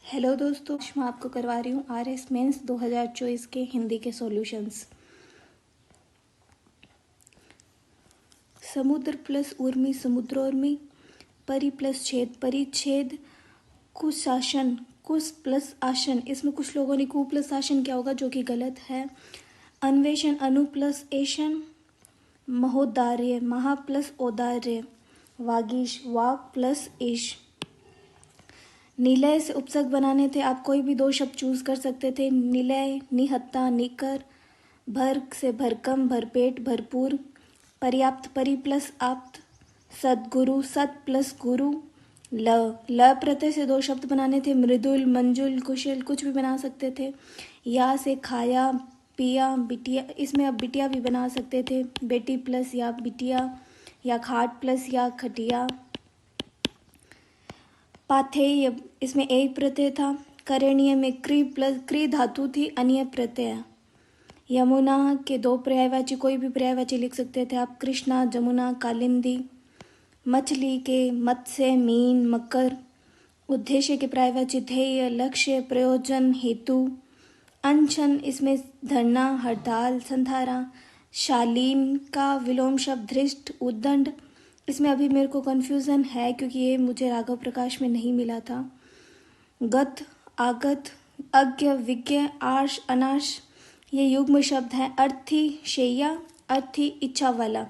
Hello दोस्तों, मैं आपको करवा रही हूँ आरएस मेंस 2024 के हिंदी के सॉल्यूशंस। समुद्र प्लस उर्मी समुद्रोर्मी, परि प्लस छेद परिच्छेद, कुशासन कुश प्लस आसन, इसमें कुछ लोगों ने कु प्लस आसन क्या होगा जो कि गलत है। अन्वेषण अनु प्लस एशन, महोदार्य महा प्लस औदार्य, वागीश वाक प्लस ईश। निलय से उपसर्ग बनाने थे, आप कोई भी दो शब्द चूज कर सकते थे। निलय निहत्ता निकर, भर से भरकम भरपेट भरपूर, पर्याप्त परि प्लस आप्त, सदगुरु सत प्लस गुरु। ल प्रत्यय से दो शब्द बनाने थे, मृदुल मंजुल कुशल, कुछ भी बना सकते थे। या से खाया पिया बिटिया, इसमें आप बिटिया भी बना सकते थे, बेटी प्लस या बिटिया, या खाट प्लस या खटिया। पाथेय, इसमें एक प्रत्यय था। करणीय में क्री प्लस क्री धातु थी, अन्य प्रत्यय। यमुना के दो पर्यायवाची, कोई भी पर्यायवाची लिख सकते थे आप, कृष्णा जमुना कालिंदी। मछली के मत्स्य मीन मकर। उद्देश्य के पर्यायवाची ध्येय लक्ष्य प्रयोजन हेतु। अनशन, इसमें धरना हड़ताल संधारा। शालीन का विलोम शब्द धृष्ट उद्दंड, इसमें अभी मेरे को कन्फ्यूज़न है क्योंकि ये मुझे राघव प्रकाश में नहीं मिला था। गत आगत अज्ञ विज्ञ आर्ष अनाश, ये युग्म शब्द है। अर्थी शैया, अर्थी इच्छा वाला।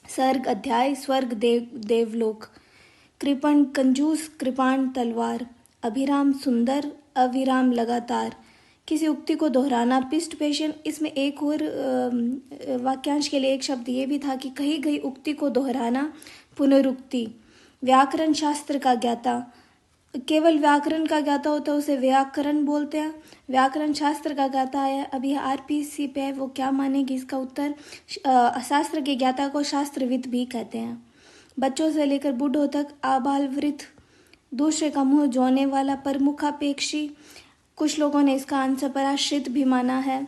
सर्ग अध्याय स्वर्ग देवलोक। कृपण कंजूस, कृपाण तलवार। अभिराम सुंदर, अविराम लगातार। किसी उक्ति को दोहराना पिष्ट पेशन, इसमें एक और वाक्यांश के लिए एक शब्द ये भी था कि कही गई उक्ति को दोहराना पुनरुक्ति। व्याकरण शास्त्र का ज्ञाता, केवल व्याकरण का ज्ञाता होता है उसे व्याकरण बोलते हैं। व्याकरण शास्त्र का ज्ञाता है, अभी आरपीसी पे है, वो क्या मानेगी इसका उत्तर। शास्त्र के ज्ञाता को शास्त्रविद भी कहते हैं। बच्चों से लेकर बूढ़ों तक आबाल वृद्ध। दूसरे का मुंह जोने वाला, प्रमुखापेक्षी, कुछ लोगों ने इसका आंसर पराश्रित भी माना है।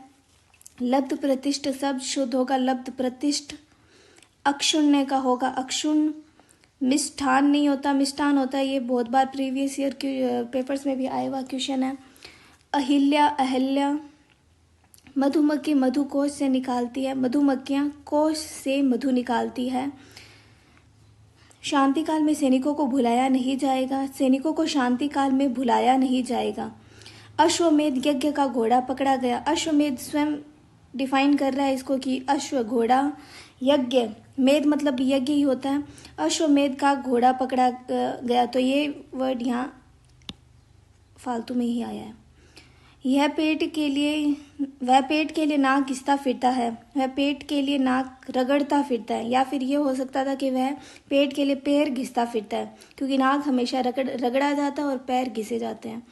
लब्ध प्रतिष्ठ शब्द शुद्ध होगा लब्ध प्रतिष्ठ। अक्षुण्य का होगा अक्षुण्ण। मिष्ठान नहीं होता मिष्ठान होता है, ये बहुत बार प्रीवियस ईयर के पेपर्स में भी आया हुआ क्वेश्चन है। अहिल्या अहल्या। मधुमक्खी मधु कोश से निकालती है, मधुमक्खियाँ कोश से मधु निकालती है। शांति काल में सैनिकों को भुलाया नहीं जाएगा, सैनिकों को शांति काल में भुलाया नहीं जाएगा। अश्वमेध यज्ञ का घोड़ा पकड़ा गया, अश्वमेध स्वयं डिफाइन कर रहा है इसको कि अश्व घोड़ा, यज्ञ मेध मतलब यज्ञ ही होता है। अश्वमेध का घोड़ा पकड़ा गया, तो ये वर्ड यहाँ फालतू में ही आया है। यह पेट के लिए, वह पेट के लिए नाक घिसता फिरता है, वह पेट के लिए नाक रगड़ता फिरता है। या फिर ये हो सकता था कि वह पेट के लिए पैर घिसता फिरता है, क्योंकि नाक हमेशा रगड़ा जाता है और पैर घिसे जाते हैं।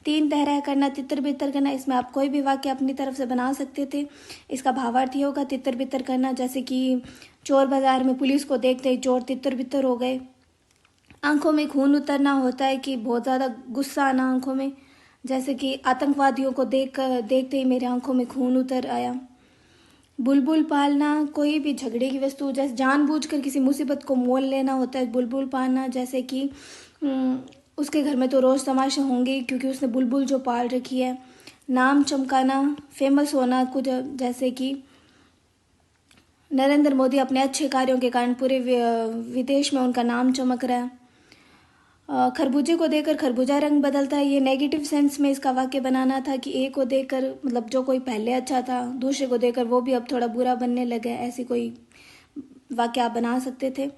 तीन तरह करना तितर बितर करना, इसमें आप कोई भी वाक्य अपनी तरफ से बना सकते थे। इसका भावार्थ ये होगा तितर बितर करना, जैसे कि चोर बाजार में पुलिस को देखते ही चोर तितर बितर हो गए। आंखों में खून उतरना होता है कि बहुत ज़्यादा गुस्सा आना आंखों में, जैसे कि आतंकवादियों को देखते ही मेरे आंखों में खून उतर आया। बुलबुल पालना, कोई भी झगड़े की वस्तु, जैसे जानबूझकर किसी मुसीबत को मोल लेना होता है बुलबुल पालना, जैसे कि उसके घर में तो रोज़ तमाशे होंगे क्योंकि उसने बुलबुल जो पाल रखी है। नाम चमकाना, फेमस होना, कुछ जैसे कि नरेंद्र मोदी अपने अच्छे कार्यों के कारण पूरे विदेश में उनका नाम चमक रहा है। खरबूजे को देखकर खरबूजा रंग बदलता है, ये नेगेटिव सेंस में इसका वाक्य बनाना था कि एक को देखकर मतलब जो कोई पहले अच्छा था, दूसरे को देखकर वो भी अब थोड़ा बुरा बनने लगा, ऐसी कोई वाक्य आप बना सकते थे।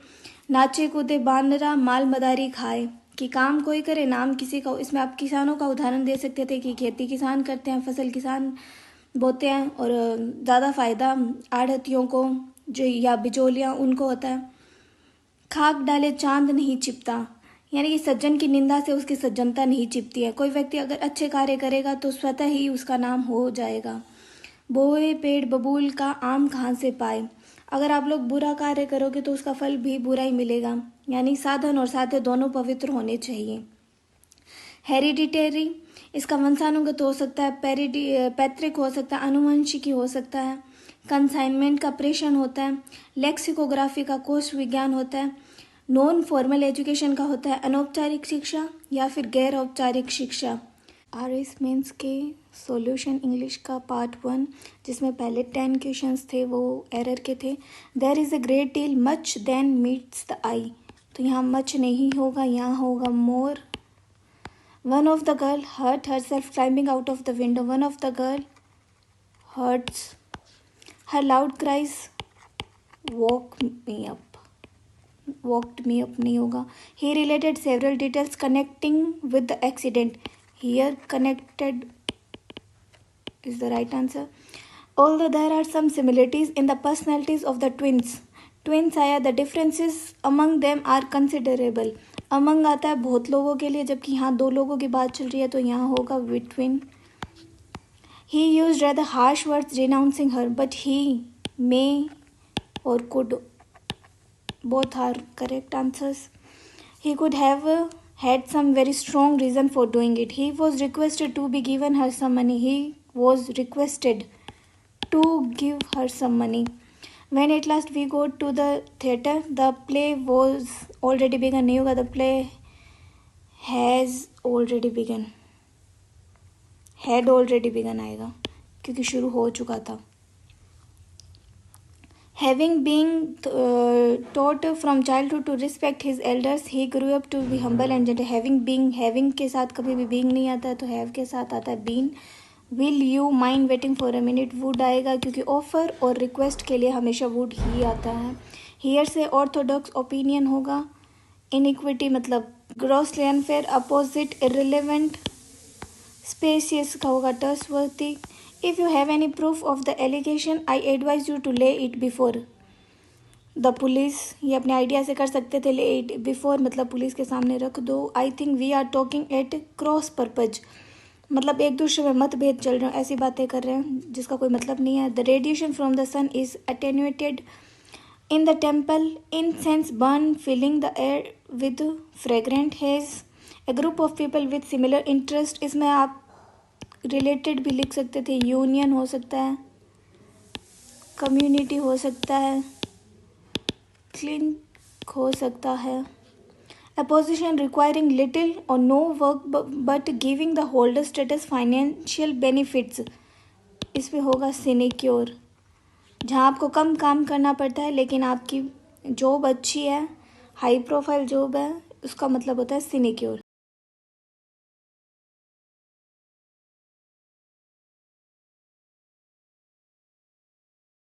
नाचे कूदे बानरा माल मदारी खाए, कि काम कोई करे नाम किसी का, इसमें आप किसानों का उदाहरण दे सकते थे कि खेती किसान करते हैं, फसल किसान बोते हैं और ज़्यादा फायदा आढ़तियों को जो या बिचौलियाँ उनको होता है। खाक डाले चांद नहीं छिपता, यानी कि सज्जन की निंदा से उसकी सज्जनता नहीं छिपती है। कोई व्यक्ति अगर अच्छे कार्य करेगा तो स्वतः ही उसका नाम हो जाएगा। बोए पेड़ बबूल का आम कहाँ से पाए, अगर आप लोग बुरा कार्य करोगे तो उसका फल भी बुरा ही मिलेगा, यानी साधन और साध्य दोनों पवित्र होने चाहिए। हेरिडिटेरी, इसका वंशानुगत हो सकता है, पैतृक हो सकता है, आनुवंशिकी हो सकता है। कंसाइनमेंट का प्रेषण होता है। लेक्सिकोग्राफी का कोश विज्ञान होता है। नॉन फॉर्मल एजुकेशन का होता है अनौपचारिक शिक्षा या फिर गैर औपचारिक शिक्षा। RS मेंस के सॉल्यूशन इंग्लिश का पार्ट 1 जिसमें पहले 10 क्वेश्चंस थे वो एरर के थे। There is a great deal much then meets the eye, तो यहाँ मच नहीं होगा, यहाँ होगा more. One of the girl hurt her self climbing out of the window, one of the girl hurts her loud cries walk me up, walked me up नहीं होगा। he related several details connecting with the accident, here connected is the right answer। although there are some similarities in the personalities of the twins आया, the differences among them are considerable, among आता है बहुत लोगों के लिए, जबकि यहाँ दो लोगों की बात चल रही है तो यहाँ होगा between। he used rather harsh words denouncing her, but he may or could both are correct answers। he could have had some very strong reason for doing it। he was requested to be given her some money, he was requested to give her some money। when at last we go to the theater, the play was already begun नहीं होगा, the play has already begun, had already begun आएगा क्योंकि शुरू हो चुका था। having been taught from childhood to respect his elders, he grew up to be humble and gentle। having के साथ कभी भी being नहीं आता है तो have के साथ आता है been। will you mind waiting for a minute, would आएगा क्योंकि offer और request के लिए हमेशा would ही आता है। here से orthodox opinion होगा, iniquity मतलब grossly unfair, opposite irrelevant, spacious का होगा trustworthy। if you have any proof of the allegation, I advise you to lay it before the police, ये अपने आइडिया से कर सकते थे, lay it before मतलब पुलिस के सामने रख दो। I think we are talking at cross purpose मतलब एक दूसरे में मतभेद चल रहे हैं, ऐसी बातें कर रहे हैं जिसका कोई मतलब नहीं है। the radiation from the sun is attenuated in the temple, incense burn filling the air with fragrant haze। a group of people with similar interest, इसमें आप रिलेटेड भी लिख सकते थे, यूनियन हो सकता है, कम्युनिटी हो सकता है, क्लिक हो सकता है। a position requiring little or no work but giving the holder status financial benefits, इसमें होगा सिनेक्योर, जहाँ आपको कम काम करना पड़ता है लेकिन आपकी जॉब अच्छी है, हाई प्रोफाइल जॉब है, उसका मतलब होता है सिनेक्योर।